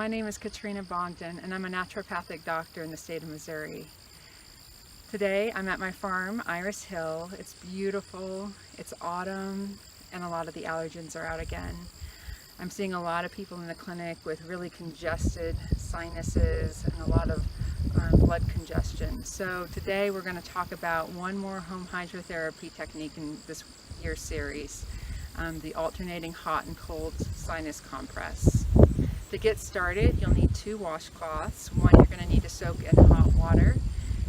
My name is Katrina Bogdan, and I'm a naturopathic doctor in the state of Missouri. Today I'm at my farm, Iris Hill. It's beautiful, it's autumn, and a lot of the allergens are out again. I'm seeing a lot of people in the clinic with really congested sinuses and a lot of blood congestion. So today we're going to talk about one more home hydrotherapy technique in this year's series, the alternating hot and cold sinus compress. To get started, you'll need 2 washcloths. One you're going to need to soak in hot water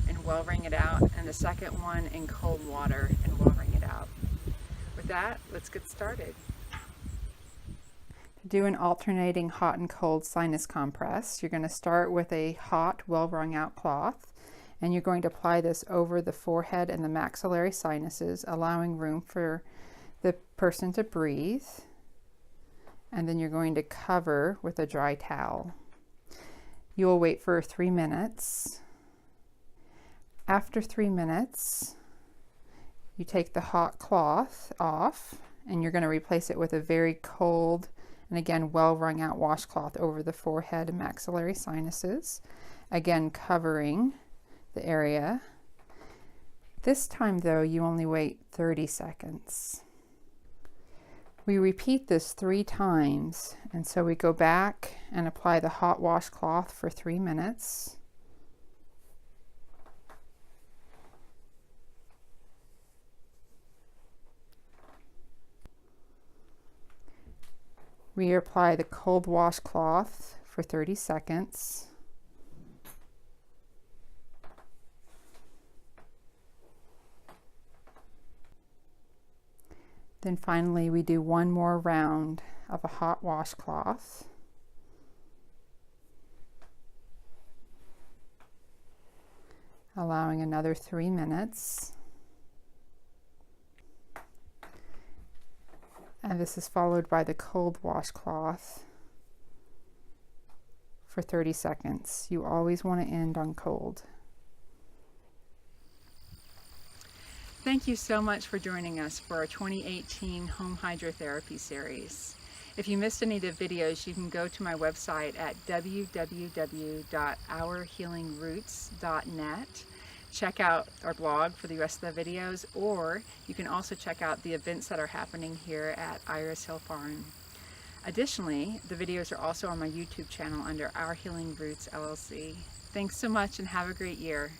and well wring it out, and the second one in cold water and well wring it out. With that, let's get started. To do an alternating hot and cold sinus compress, you're going to start with a hot, well wrung out cloth, and you're going to apply this over the forehead and the maxillary sinuses, allowing room for the person to breathe. And then you're going to cover with a dry towel. You will wait for 3 minutes. After 3 minutes, you take the hot cloth off and you're going to replace it with a very cold and again well wrung out washcloth over the forehead and maxillary sinuses, again covering the area. This time though, you only wait 30 seconds. We repeat this 3 times, and so we go back and apply the hot washcloth for 3 minutes. We apply the cold washcloth for 30 seconds. Then finally we do one more round of a hot washcloth. Allowing another 3 minutes. And this is followed by the cold washcloth for 30 seconds. You always want to end on cold. Thank you so much for joining us for our 2018 Home Hydrotherapy Series. If you missed any of the videos, you can go to my website at www.ourhealingroots.net. Check out our blog for the rest of the videos, or you can also check out the events that are happening here at Iris Hill Farm. Additionally, the videos are also on my YouTube channel under Our Healing Roots LLC. Thanks so much and have a great year.